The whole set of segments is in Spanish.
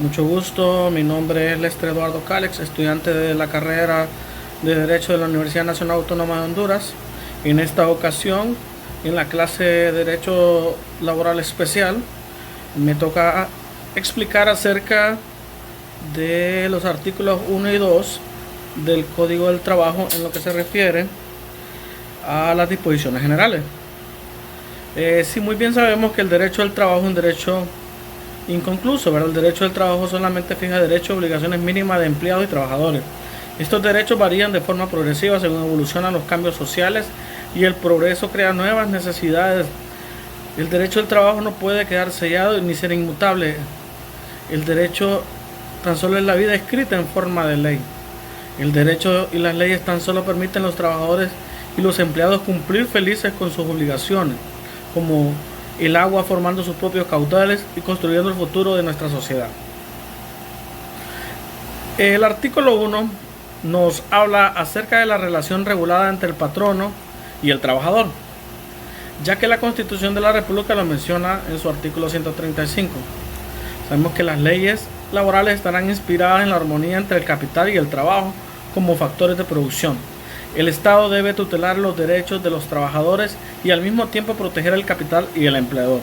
Mucho gusto, mi nombre es Lester Eduardo Cálex, estudiante de la carrera de Derecho de la Universidad Nacional Autónoma de Honduras. En esta ocasión, en la clase de Derecho Laboral Especial, me toca explicar acerca de los artículos 1 y 2 del Código del Trabajo en lo que se refiere a las disposiciones generales. Si muy bien sabemos que el derecho al trabajo es un derecho inconcluso, ¿verdad? El derecho del trabajo solamente fija derechos y obligaciones mínimas de empleados y trabajadores. Estos derechos varían de forma progresiva según evolucionan los cambios sociales y el progreso crea nuevas necesidades. El derecho del trabajo no puede quedar sellado ni ser inmutable. El derecho tan solo es la vida escrita en forma de ley. El derecho y las leyes tan solo permiten a los trabajadores y los empleados cumplir felices con sus obligaciones, como el agua formando sus propios caudales y construyendo el futuro de nuestra sociedad. El artículo 1 nos habla acerca de la relación regulada entre el patrono y el trabajador, ya que la Constitución de la República lo menciona en su artículo 135. Sabemos que las leyes laborales estarán inspiradas en la armonía entre el capital y el trabajo como factores de producción. El Estado debe tutelar los derechos de los trabajadores y al mismo tiempo proteger el capital y el empleador.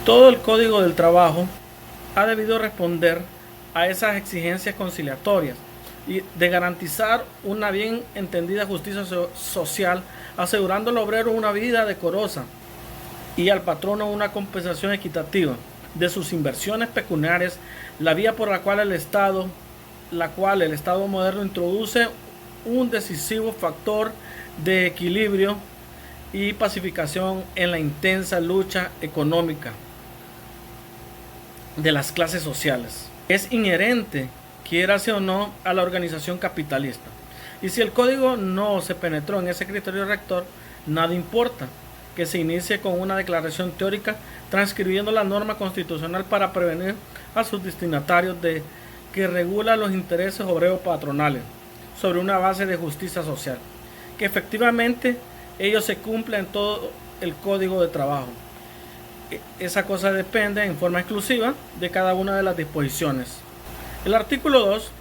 Todo el Código del Trabajo ha debido responder a esas exigencias conciliatorias y de garantizar una bien entendida justicia social, asegurando al obrero una vida decorosa y al patrono una compensación equitativa de sus inversiones pecuniarias, la vía por la cual el Estado moderno introduce un decisivo factor de equilibrio y pacificación en la intensa lucha económica de las clases sociales. Es inherente, quiérase o no, a la organización capitalista. Y si el código no se penetró en ese criterio rector, nada importa que se inicie con una declaración teórica transcribiendo la norma constitucional para prevenir a sus destinatarios de que regula los intereses obreros patronales sobre una base de justicia social, que efectivamente ellos se cumplen en todo el Código de Trabajo. Esa cosa depende en forma exclusiva de cada una de las disposiciones. El artículo 2,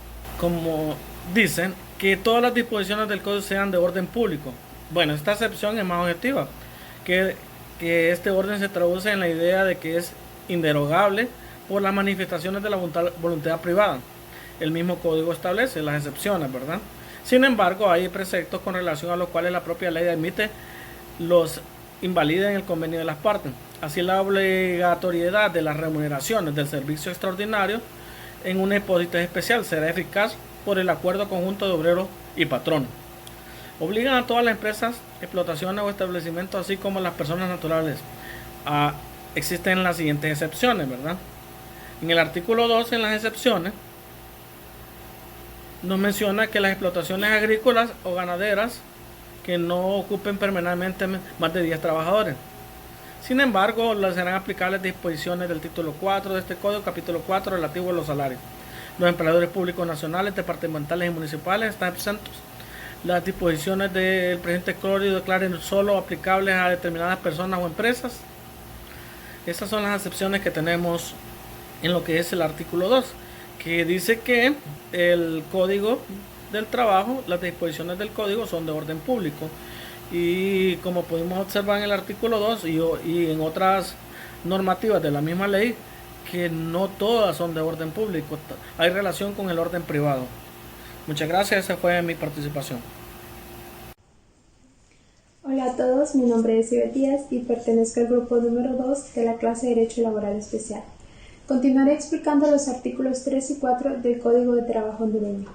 como dicen, que todas las disposiciones del Código sean de orden público. Bueno, esta excepción es más objetiva, que este orden se traduce en la idea de que es inderogable por las manifestaciones de la voluntad privada. El mismo código establece las excepciones, ¿verdad? Sin embargo, hay preceptos con relación a los cuales la propia ley admite los invalida en el convenio de las partes. Así, la obligatoriedad de las remuneraciones del servicio extraordinario en una hipótesis especial será eficaz por el acuerdo conjunto de obreros y patronos. Obligan a todas las empresas, explotaciones o establecimientos, así como las personas naturales. Existen las siguientes excepciones, ¿verdad? En el artículo 12, en las excepciones, nos menciona que las explotaciones agrícolas o ganaderas que no ocupen permanentemente más de 10 trabajadores. Sin embargo, les serán aplicables disposiciones del título 4 de este código, capítulo 4, relativo a los salarios. Los empleadores públicos nacionales, departamentales y municipales están exentos. Las disposiciones del presente código declaren solo aplicables a determinadas personas o empresas. Estas son las excepciones que tenemos en lo que es el artículo 2, que dice que el Código del Trabajo, las disposiciones del Código son de orden público. Y como pudimos observar en el artículo 2 y en otras normativas de la misma ley, que no todas son de orden público, hay relación con el orden privado. Muchas gracias, esa fue mi participación. Hola a todos, mi nombre es Iber Díaz y pertenezco al grupo número 2 de la clase de Derecho Laboral Especial. Continuaré explicando los artículos 3 y 4 del Código de Trabajo hondureño.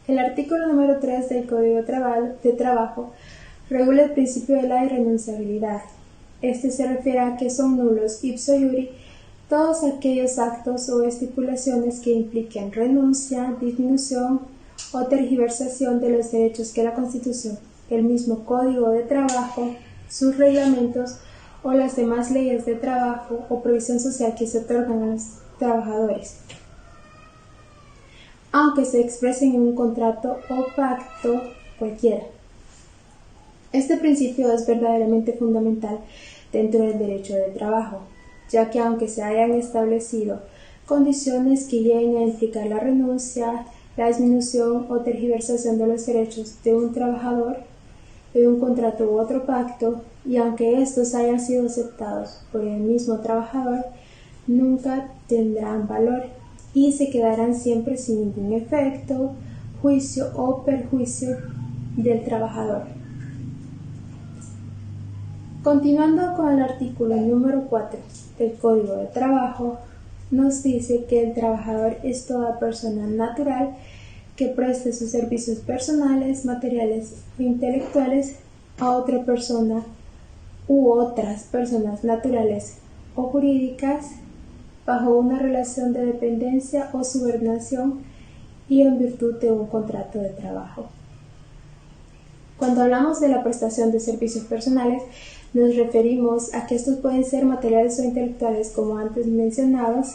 El artículo número 3 del Código de Trabajo regula el principio de la irrenunciabilidad. Este se refiere a que son nulos ipso iuri todos aquellos actos o estipulaciones que impliquen renuncia, disminución o tergiversación de los derechos que la Constitución, el mismo Código de Trabajo, sus reglamentos o las demás leyes de trabajo o provisión social que se otorgan a los trabajadores, aunque se expresen en un contrato o pacto cualquiera. Este principio es verdaderamente fundamental dentro del derecho del trabajo, ya que aunque se hayan establecido condiciones que lleguen a implicar la renuncia, la disminución o tergiversación de los derechos de un trabajador de un contrato u otro pacto, y aunque estos hayan sido aceptados por el mismo trabajador, nunca tendrán valor y se quedarán siempre sin ningún efecto, juicio o perjuicio del trabajador. Continuando con el artículo número 4 del Código de Trabajo, nos dice que el trabajador es toda persona natural que preste sus servicios personales, materiales o intelectuales a otra persona u otras personas naturales o jurídicas bajo una relación de dependencia o subordinación y en virtud de un contrato de trabajo. Cuando hablamos de la prestación de servicios personales, nos referimos a que estos pueden ser materiales o intelectuales como antes mencionados,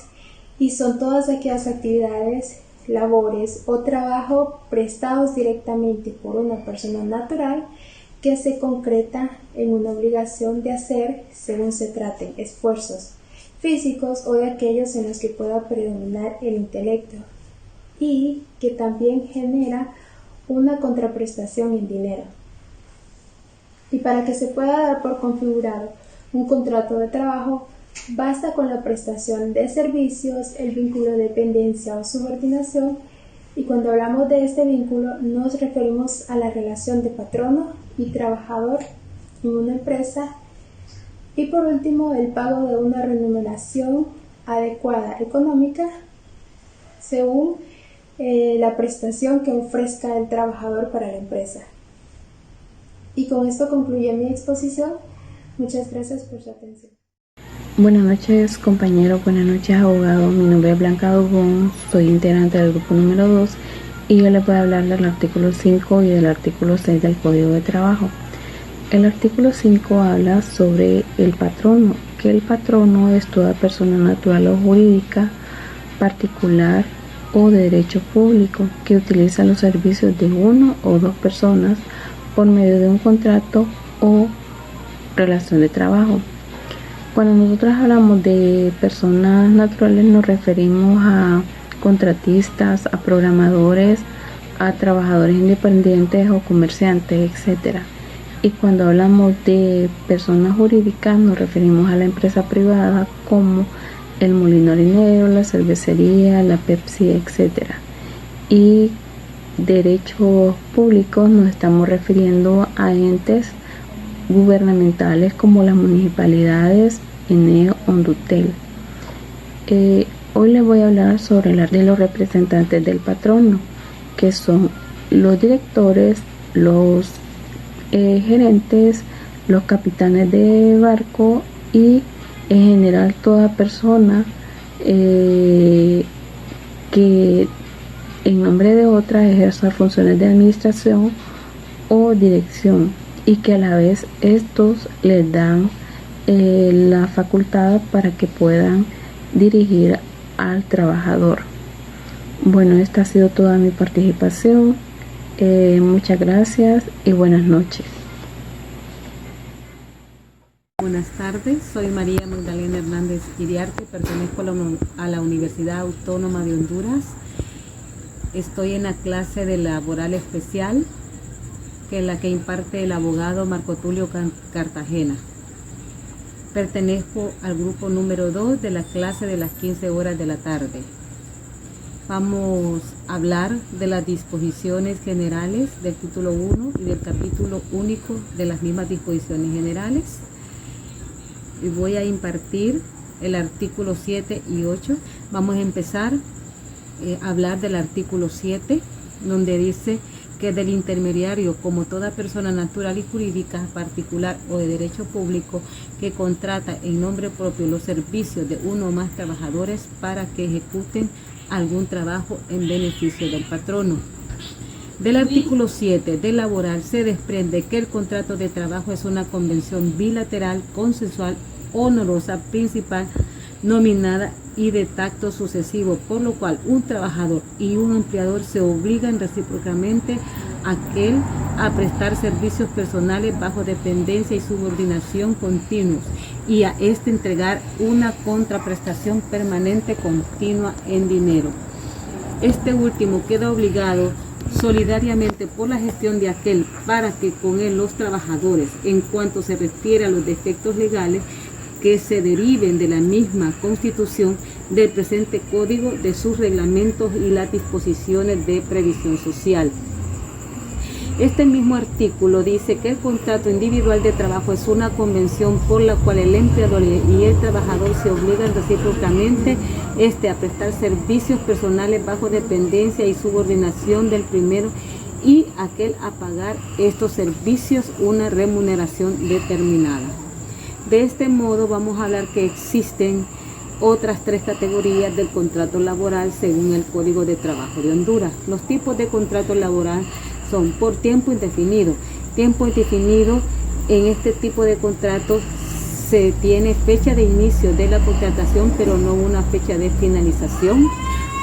y son todas aquellas actividades, labores o trabajo prestados directamente por una persona natural que se concreta en una obligación de hacer según se traten esfuerzos físicos o de aquellos en los que pueda predominar el intelecto, y que también genera una contraprestación en dinero. Y para que se pueda dar por configurado un contrato de trabajo, basta con la prestación de servicios, el vínculo de dependencia o subordinación, y cuando hablamos de este vínculo nos referimos a la relación de patrono y trabajador en una empresa, y por último el pago de una remuneración adecuada económica según la prestación que ofrezca el trabajador para la empresa. Y con esto concluye mi exposición. Muchas gracias por su atención. Buenas noches, compañero. Buenas noches, abogado. Mi nombre es Blanca Dugón, soy integrante del grupo número 2 y yo les voy a hablar del artículo 5 y del artículo 6 del Código de Trabajo. El artículo 5 habla sobre el patrono, que el patrono es toda persona natural o jurídica, particular o de derecho público que utiliza los servicios de uno o dos personas por medio de un contrato o relación de trabajo. Cuando nosotros hablamos de personas naturales nos referimos a contratistas, a programadores, a trabajadores independientes o comerciantes, etc. Y cuando hablamos de personas jurídicas nos referimos a la empresa privada como el molino harinero, la cervecería, la Pepsi, etc. Y derechos públicos nos estamos refiriendo a entes gubernamentales como las municipalidades, ENEO, Ondutel. Hoy les voy a hablar sobre de los representantes del patrono, que son los directores, los gerentes, los capitanes de barco y en general toda persona que en nombre de otra ejerza funciones de administración o dirección, y que a la vez estos les dan la facultad para que puedan dirigir al trabajador. Bueno, esta ha sido toda mi participación. Muchas gracias y buenas noches. Buenas tardes, soy María Magdalena Hernández Iriarte, pertenezco a la Universidad Autónoma de Honduras. Estoy en la clase de laboral especial, que es la que imparte el abogado Marco Tulio Cartagena. Pertenezco al grupo número 2 de la clase de las 15 horas de la tarde. Vamos a hablar de las disposiciones generales del título 1 y del capítulo único de las mismas disposiciones generales. Y voy a impartir el artículo 7 y 8. Vamos a empezar a hablar del artículo 7, donde dice que del intermediario, como toda persona natural y jurídica, particular o de derecho público, que contrata en nombre propio los servicios de uno o más trabajadores para que ejecuten algún trabajo en beneficio del patrono. Del artículo 7 del laboral se desprende que el contrato de trabajo es una convención bilateral, consensual, honorosa, principal, nominada y de tacto sucesivo, por lo cual un trabajador y un empleador se obligan recíprocamente a aquel a prestar servicios personales bajo dependencia y subordinación continuos, y a este entregar una contraprestación permanente continua en dinero. Este último queda obligado solidariamente por la gestión de aquel para que con él los trabajadores, en cuanto se refiere a los defectos legales que se deriven de la misma Constitución, del presente Código, de sus reglamentos y las disposiciones de previsión social. Este mismo artículo dice que el contrato individual de trabajo es una convención por la cual el empleador y el trabajador se obligan recíprocamente a prestar servicios personales bajo dependencia y subordinación del primero, y aquel a pagar estos servicios una remuneración determinada. De este modo vamos a hablar que existen otras 3 categorías del contrato laboral según el Código de Trabajo de Honduras. Los tipos de contrato laboral son por tiempo indefinido. Tiempo indefinido, en este tipo de contratos se tiene fecha de inicio de la contratación, pero no una fecha de finalización.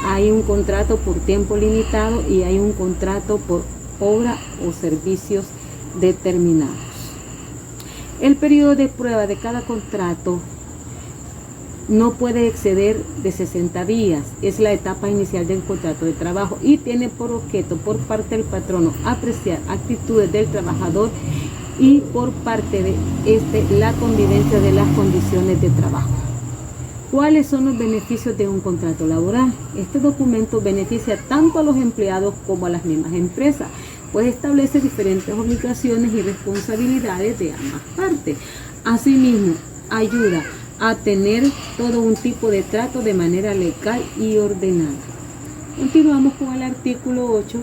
Hay un contrato por tiempo limitado y hay un contrato por obra o servicios determinados. El periodo de prueba de cada contrato no puede exceder de 60 días. Es la etapa inicial del contrato de trabajo y tiene por objeto por parte del patrono apreciar actitudes del trabajador y por parte de la convivencia de las condiciones de trabajo. ¿Cuáles son los beneficios de un contrato laboral? Este documento beneficia tanto a los empleados como a las mismas empresas, pues establece diferentes obligaciones y responsabilidades de ambas partes. Asimismo, ayuda a tener todo un tipo de trato de manera legal y ordenada. Continuamos con el artículo 8,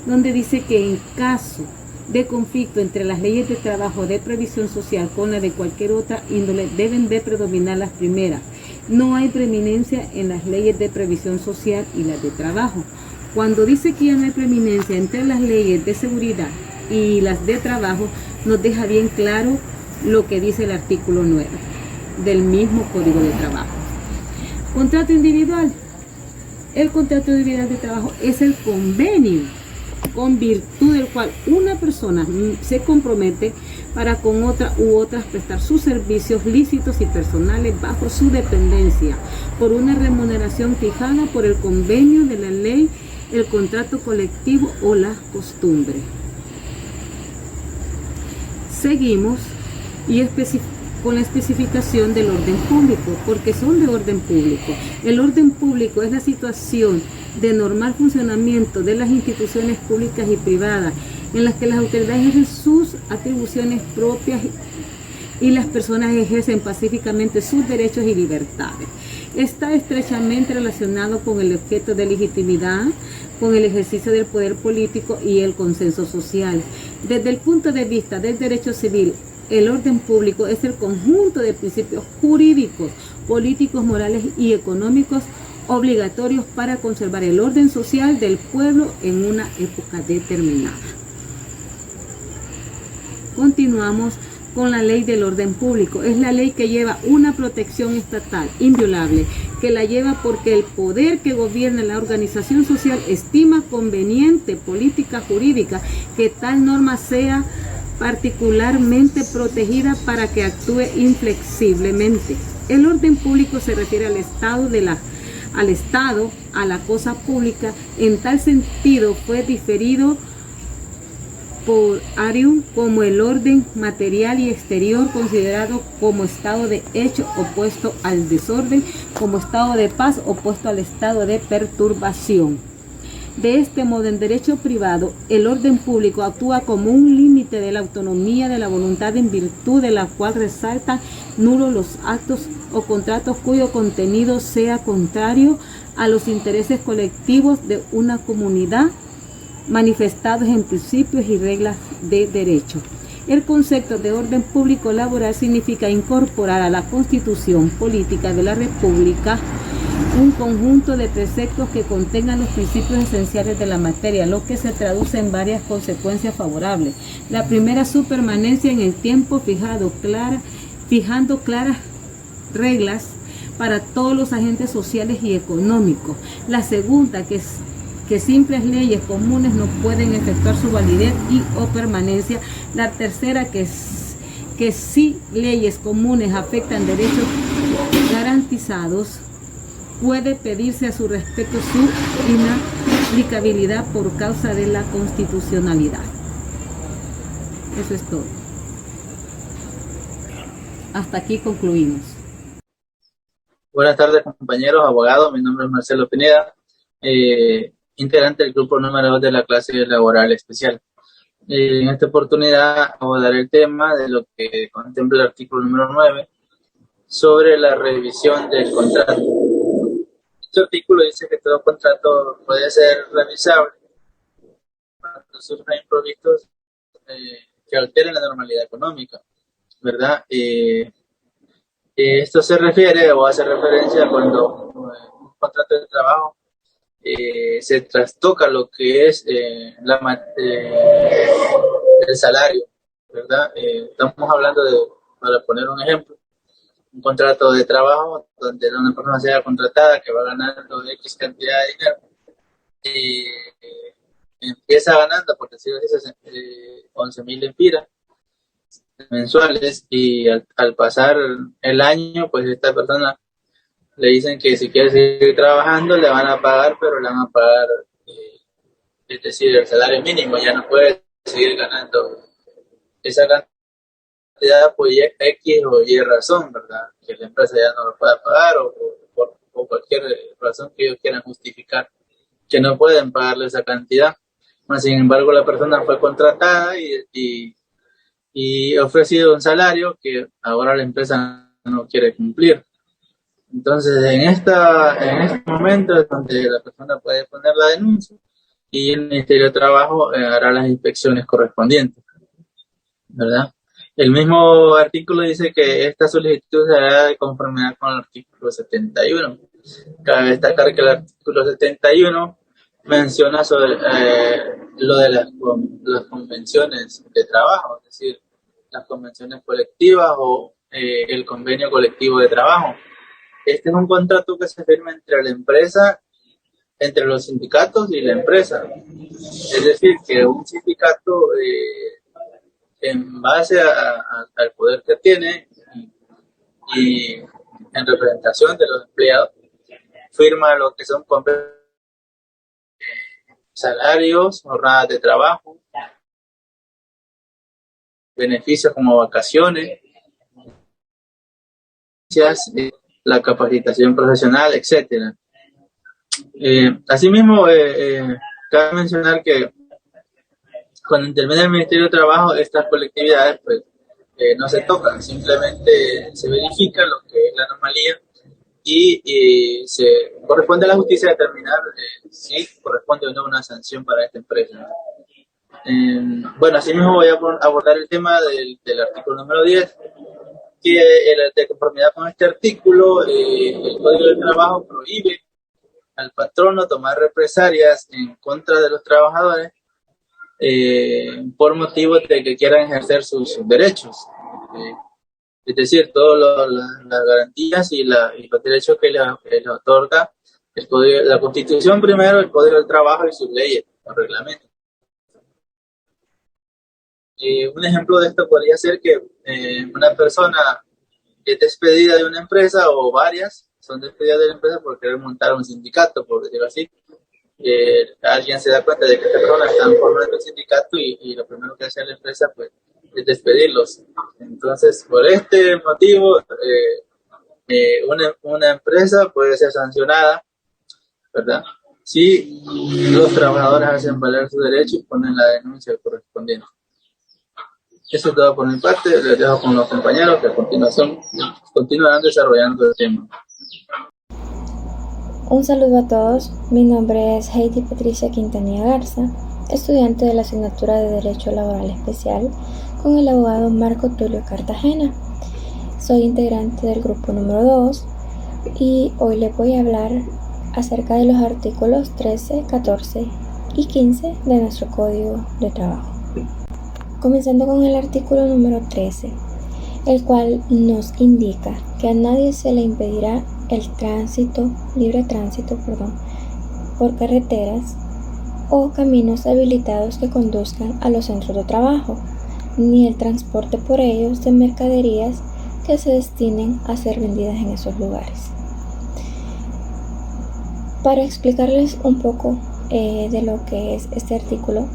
donde dice que en caso de conflicto entre las leyes de trabajo de previsión social con la de cualquier otra índole, deben de predominar las primeras. No hay preeminencia en las leyes de previsión social y las de trabajo. Cuando dice que ya no hay preeminencia entre las leyes de seguridad y las de trabajo, nos deja bien claro lo que dice el artículo 9 del mismo Código de Trabajo. Contrato individual. El contrato individual de trabajo es el convenio con virtud del cual una persona se compromete para con otra u otras prestar sus servicios lícitos y personales bajo su dependencia por una remuneración fijada por el convenio de la ley, el contrato colectivo o la costumbre. Seguimos y con la especificación del orden público, porque son de orden público. El orden público es la situación de normal funcionamiento de las instituciones públicas y privadas, en las que las autoridades ejercen sus atribuciones propias y las personas ejercen pacíficamente sus derechos y libertades. Está estrechamente relacionado con el objeto de legitimidad, con el ejercicio del poder político y el consenso social. Desde el punto de vista del derecho civil, el orden público es el conjunto de principios jurídicos, políticos, morales y económicos obligatorios para conservar el orden social del pueblo en una época determinada. Continuamos con la ley del orden público. Es la ley que lleva una protección estatal inviolable, que la lleva porque el poder que gobierna la organización social estima conveniente, política, jurídica, que tal norma sea particularmente protegida para que actúe inflexiblemente. El orden público se refiere al Estado, a la cosa pública. En tal sentido fue diferido por Arium como el orden material y exterior, considerado como estado de hecho opuesto al desorden, como estado de paz opuesto al estado de perturbación. De este modo, en derecho privado, el orden público actúa como un límite de la autonomía de la voluntad, en virtud de la cual resaltan nulos los actos o contratos cuyo contenido sea contrario a los intereses colectivos de una comunidad, manifestados en principios y reglas de derecho. El concepto de orden público laboral significa incorporar a la Constitución Política de la República un conjunto de preceptos que contengan los principios esenciales de la materia, lo que se traduce en varias consecuencias favorables. La primera, su permanencia en el tiempo fijando claras reglas para todos los agentes sociales y económicos. La segunda, que que simples leyes comunes no pueden efectuar su validez y o permanencia. La tercera, que si leyes comunes afectan derechos garantizados, puede pedirse a su respecto su inaplicabilidad por causa de la constitucionalidad. Eso es todo. Hasta aquí concluimos. Buenas tardes, compañeros, abogados. Mi nombre es Marcelo Pineda, integrante del grupo número 2 de la clase laboral especial. En esta oportunidad abordaré el tema de lo que contempla el artículo número 9 sobre la revisión del contrato. Este artículo dice que todo contrato puede ser revisable cuando surjan imprevistos que alteren la normalidad económica, ¿verdad? Esto se refiere o hace referencia cuando un contrato de trabajo se trastoca lo que es el salario, ¿verdad? Estamos hablando de, para poner un ejemplo, un contrato de trabajo donde una persona sea contratada que va ganando X cantidad de dinero y empieza ganando, por decirlo así, 11.000 lempiras mensuales, y al pasar el año, pues esta persona le dicen que si quiere seguir trabajando le van a pagar, pero le van a pagar, es decir, el salario mínimo, ya no puede seguir ganando esa cantidad por X o Y razón, ¿verdad? Que la empresa ya no lo pueda pagar o por cualquier razón que ellos quieran justificar que no pueden pagarle esa cantidad. Bueno, sin embargo, la persona fue contratada y ofrecido un salario que ahora la empresa no quiere cumplir. Entonces, en este momento es donde la persona puede poner la denuncia y el Ministerio de Trabajo hará las inspecciones correspondientes, ¿verdad? El mismo artículo dice que esta solicitud se hará de conformidad con el artículo 71. Cabe destacar que el artículo 71 menciona sobre lo de las convenciones de trabajo, es decir, las convenciones colectivas o el convenio colectivo de trabajo. Este es un contrato que se firma entre la empresa, entre los sindicatos y la empresa. Es decir, que un sindicato, en base al poder que tiene y en representación de los empleados, firma lo que son salarios, jornadas de trabajo, beneficios como vacaciones, la capacitación profesional, etcétera. Asimismo, cabe mencionar que cuando interviene el Ministerio de Trabajo, estas colectividades pues no se tocan, simplemente se verifica lo que es la anomalía y se corresponde a la justicia determinar si corresponde o no una sanción para esta empresa. Bueno, asimismo voy a abordar el tema del artículo número 10, que de conformidad con este artículo, el Código del Trabajo prohíbe al patrono tomar represalias en contra de los trabajadores por motivo de que quieran ejercer sus derechos. Es decir, todas las garantías y los derechos que les otorga el Código, la Constitución primero, el Código del Trabajo y sus leyes, los reglamentos. Un ejemplo de esto podría ser que una persona es despedida de una empresa, o varias son despedidas de la empresa por querer montar un sindicato, por decirlo así. Alguien se da cuenta de que estas personas están formando el sindicato y lo primero que hace la empresa pues es despedirlos. Entonces, por este motivo, una empresa puede ser sancionada, ¿verdad? Si los trabajadores hacen valer su derecho y ponen la denuncia correspondiente. Eso es todo por mi parte. Les dejo con los compañeros que a continuación continuarán desarrollando el tema. Un saludo a todos. Mi nombre es Heidi Patricia Quintanilla Garza, estudiante de la asignatura de Derecho Laboral Especial con el abogado Marco Tulio Cartagena. Soy integrante del grupo número 2 y hoy les voy a hablar acerca de los artículos 13, 14 y 15 de nuestro Código de Trabajo. Comenzando con el artículo número 13, el cual nos indica que a nadie se le impedirá el libre tránsito por carreteras o caminos habilitados que conduzcan a los centros de trabajo, ni el transporte por ellos de mercaderías que se destinen a ser vendidas en esos lugares. Para explicarles un poco de lo que es este artículo,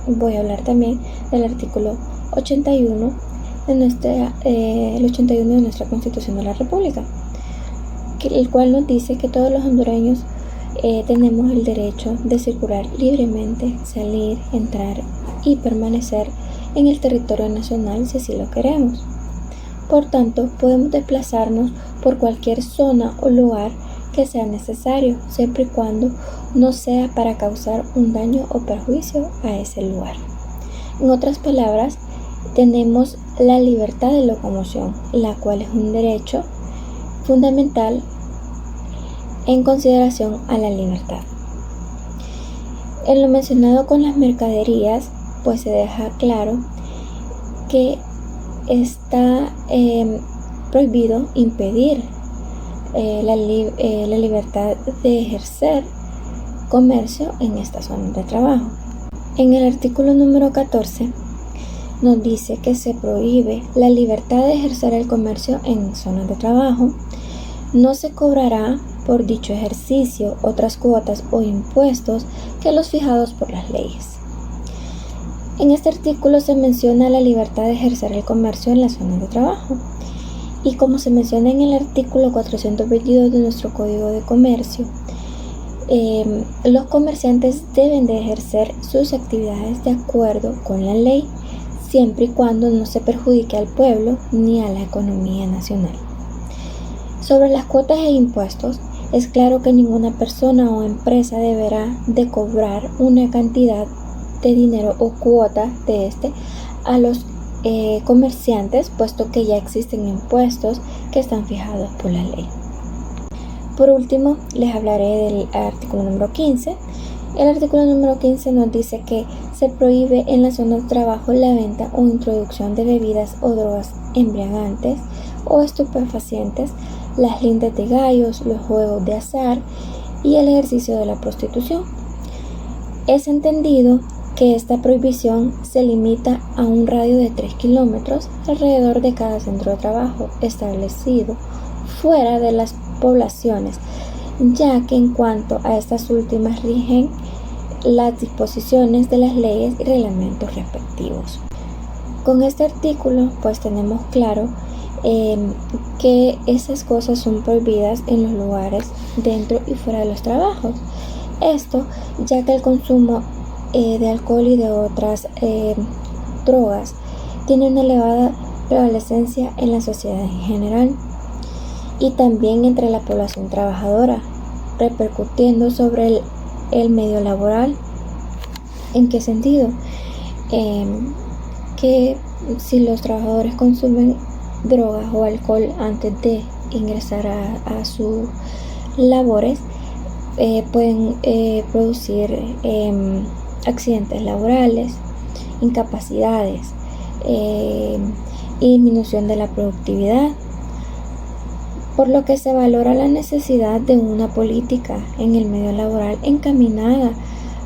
voy a hablar también del artículo 81 el 81 de nuestra Constitución de la República, el cual nos dice que todos los hondureños tenemos el derecho de circular libremente, salir, entrar y permanecer en el territorio nacional si así lo queremos. Por tanto, podemos desplazarnos por cualquier zona o lugar que sea necesario, siempre y cuando no sea para causar un daño o perjuicio a ese lugar. En otras palabras, tenemos la libertad de locomoción, la cual es un derecho fundamental en consideración a la libertad. En lo mencionado con las mercaderías, pues se deja claro que está prohibido impedir la libertad de ejercer comercio en esta zona de trabajo. En el artículo número 14 nos dice que se prohíbe la libertad de ejercer el comercio en zonas de trabajo. No se cobrará por dicho ejercicio otras cuotas o impuestos que los fijados por las leyes. En este artículo se menciona la libertad de ejercer el comercio en las zonas de trabajo. Y como se menciona en el artículo 422 de nuestro Código de Comercio, los comerciantes deben de ejercer sus actividades de acuerdo con la ley, siempre y cuando no se perjudique al pueblo ni a la economía nacional. Sobre las cuotas e impuestos, es claro que ninguna persona o empresa deberá de cobrar una cantidad de dinero o cuota de este a los comerciantes, puesto que ya existen impuestos que están fijados por la ley. Por último, les hablaré del artículo número 15. El artículo número 15 nos dice que se prohíbe en la zona de trabajo la venta o introducción de bebidas o drogas embriagantes o estupefacientes, las lindes de gallos, los juegos de azar y el ejercicio de la prostitución. Es entendido que esta prohibición se limita a un radio de 3 kilómetros alrededor de cada centro de trabajo establecido fuera de las poblaciones, ya que en cuanto a estas últimas rigen las disposiciones de las leyes y reglamentos respectivos. Con este artículo pues tenemos claro que esas cosas son prohibidas en los lugares dentro y fuera de los trabajos. Esto ya que el consumo de alcohol y de otras drogas tiene una elevada prevalecencia en la sociedad en general y también entre la población trabajadora, repercutiendo sobre el medio laboral. ¿En qué sentido? Que si los trabajadores consumen drogas o alcohol antes de ingresar a sus labores, pueden producir accidentes laborales, incapacidades y disminución de la productividad, por lo que se valora la necesidad de una política en el medio laboral encaminada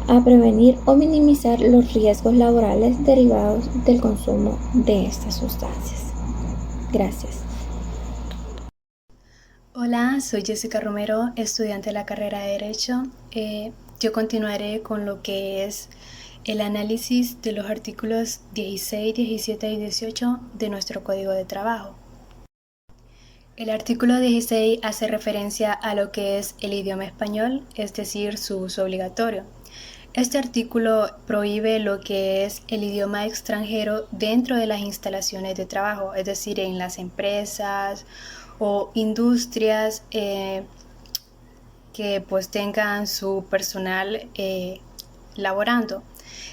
a prevenir o minimizar los riesgos laborales derivados del consumo de estas sustancias. Gracias. Hola, soy Jessica Romero, estudiante de la carrera de Derecho. Yo continuaré con lo que es el análisis de los artículos 16, 17 y 18 de nuestro Código de Trabajo. El artículo 16 hace referencia a lo que es el idioma español, es decir, su uso obligatorio. Este artículo prohíbe lo que es el idioma extranjero dentro de las instalaciones de trabajo, es decir, en las empresas o industrias que pues tengan su personal laborando.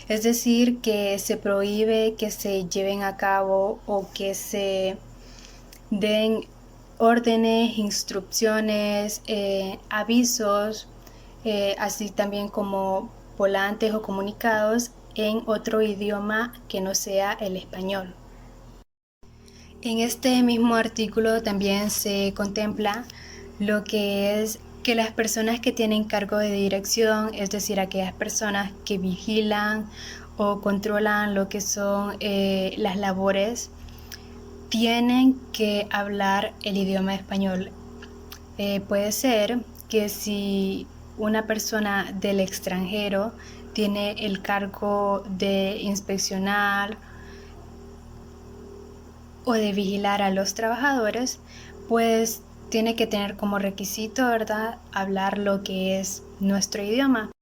Es decir, que se prohíbe que se lleven a cabo o que se den órdenes, instrucciones, avisos, así también como volantes o comunicados en otro idioma que no sea el español. En este mismo artículo también se contempla lo que es que las personas que tienen cargo de dirección, es decir, aquellas personas que vigilan o controlan lo que son las labores, tienen que hablar el idioma español. Puede ser que si una persona del extranjero tiene el cargo de inspeccionar o de vigilar a los trabajadores, pues tiene que tener como requisito, ¿verdad?, hablar lo que es nuestro idioma.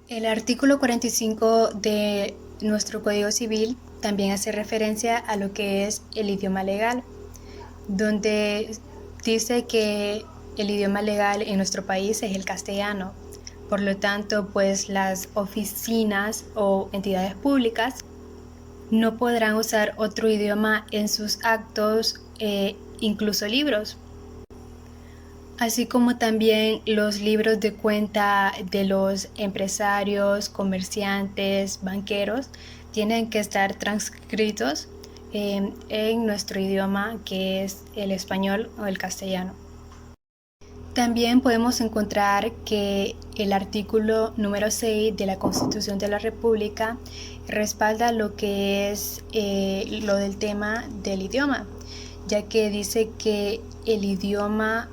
El artículo 45 de nuestro Código Civil también hace referencia a lo que es el idioma legal, donde dice que el idioma legal en nuestro país es el castellano. Por lo tanto, pues las oficinas o entidades públicas no podrán usar otro idioma en sus actos, incluso libros. Así como también los libros de cuenta de los empresarios, comerciantes, banqueros, tienen que estar transcritos en nuestro idioma, que es el español o el castellano. También podemos encontrar que el artículo número 6 de la Constitución de la República respalda lo que es lo del tema del idioma, ya que dice que el idioma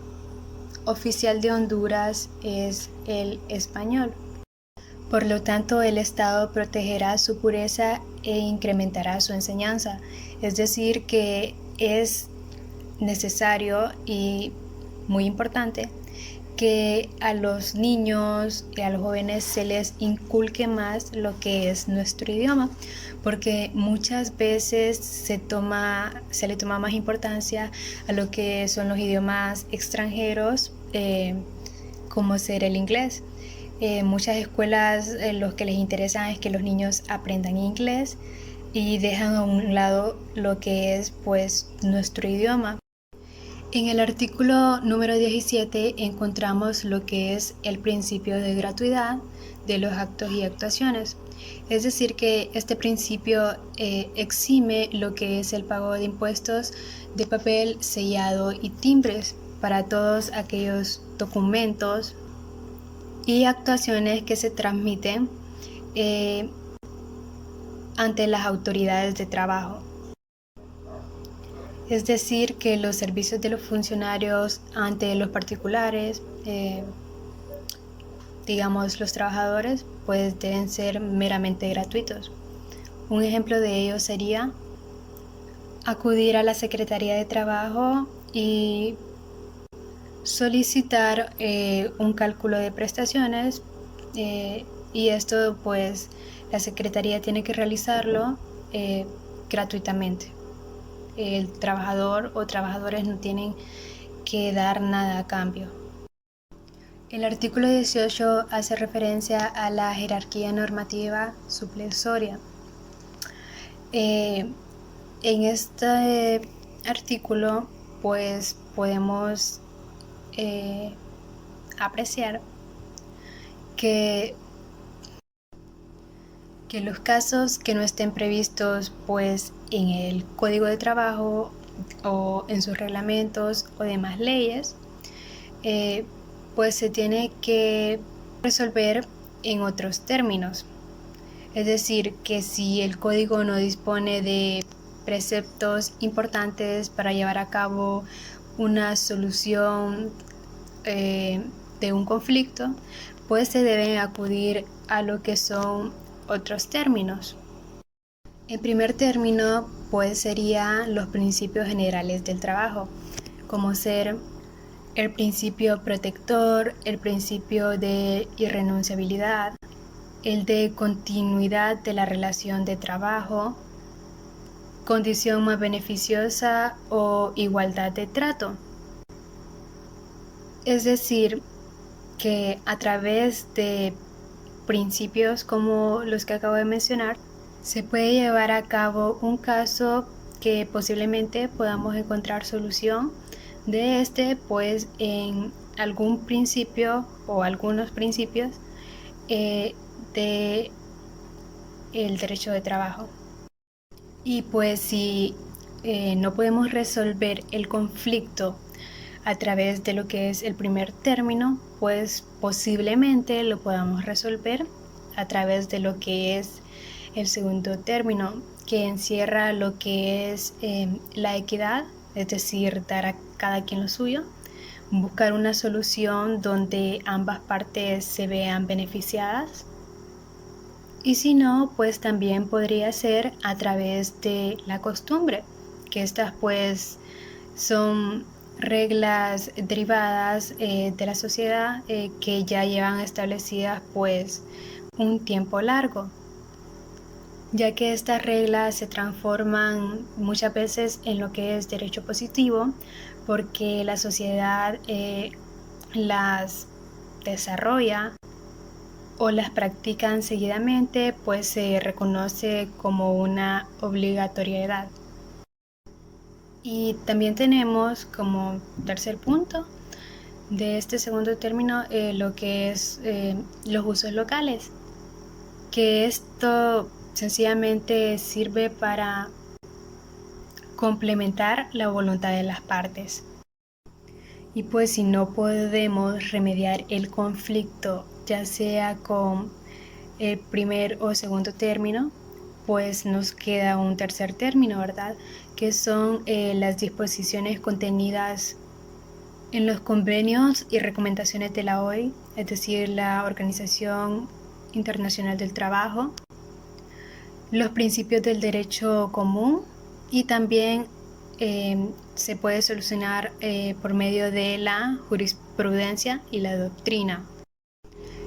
oficial de Honduras es el español. Por lo tanto, el Estado protegerá su pureza e incrementará su enseñanza. Es decir, que es necesario y muy importante que a los niños y a los jóvenes se les inculque más lo que es nuestro idioma, porque muchas veces se le toma más importancia a lo que son los idiomas extranjeros, como ser el inglés. Muchas escuelas lo que les interesa es que los niños aprendan inglés y dejan a un lado lo que es pues nuestro idioma. En el artículo número 17 encontramos lo que es el principio de gratuidad de los actos y actuaciones. Es decir, que este principio exime lo que es el pago de impuestos de papel, sellado y timbres para todos aquellos documentos y actuaciones que se transmiten ante las autoridades de trabajo. Es decir, que los servicios de los funcionarios ante los particulares, digamos los trabajadores, pues deben ser meramente gratuitos. Un ejemplo de ello sería acudir a la Secretaría de Trabajo y solicitar un cálculo de prestaciones, y esto pues la Secretaría tiene que realizarlo gratuitamente. El trabajador o trabajadores no tienen que dar nada a cambio. El artículo 18 hace referencia a la jerarquía normativa suplesoria. En este artículo pues podemos apreciar que los casos que no estén previstos pues en el Código de Trabajo o en sus reglamentos o demás leyes, pues se tiene que resolver en otros términos. Es decir, que si el código no dispone de preceptos importantes para llevar a cabo una solución de un conflicto, pues se deben acudir a lo que son otros términos. En primer término, pues serían los principios generales del trabajo, como ser el principio protector, el principio de irrenunciabilidad, el de continuidad de la relación de trabajo, condición más beneficiosa o igualdad de trato. Es decir, que a través de principios como los que acabo de mencionar, se puede llevar a cabo un caso que posiblemente podamos encontrar solución de pues en algún principio o algunos principios de el derecho de trabajo. Y pues si no podemos resolver el conflicto a través de lo que es el primer término, pues posiblemente lo podamos resolver a través de lo que es el segundo término, que encierra lo que es la equidad, es decir, dar a cada quien lo suyo, buscar una solución donde ambas partes se vean beneficiadas. Y si no, pues también podría ser a través de la costumbre, que estas pues son reglas derivadas de la sociedad que ya llevan establecidas pues un tiempo largo, ya que estas reglas se transforman muchas veces en lo que es derecho positivo, porque la sociedad las desarrolla o las practican seguidamente, pues se reconoce como una obligatoriedad. Y también tenemos como tercer punto de este segundo término lo que es los usos locales, que esto sencillamente sirve para complementar la voluntad de las partes. Y pues si no podemos remediar el conflicto, ya sea con el primer o segundo término, pues nos queda un tercer término, ¿verdad? Que son las disposiciones contenidas en los convenios y recomendaciones de la OIT, es decir, la Organización Internacional del Trabajo, los principios del derecho común, y también se puede solucionar por medio de la jurisprudencia y la doctrina.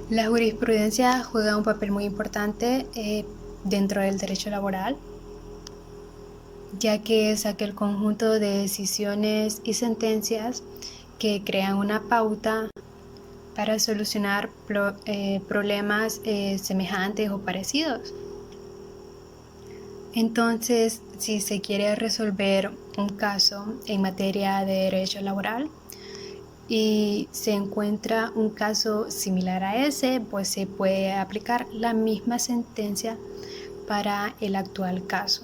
La jurisprudencia juega un papel muy importante dentro del derecho laboral, ya que es aquel conjunto de decisiones y sentencias que crean una pauta para solucionar problemas semejantes o parecidos. Entonces, si se quiere resolver un caso en materia de derecho laboral y se encuentra un caso similar a ese, pues se puede aplicar la misma sentencia para el actual caso.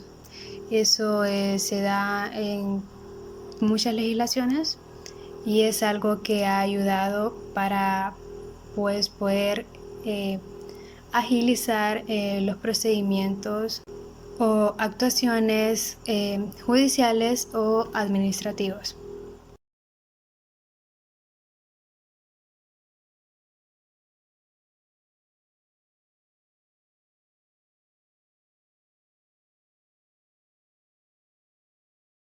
Eso se da en muchas legislaciones y es algo que ha ayudado para pues, poder agilizar los procedimientos o actuaciones judiciales o administrativos.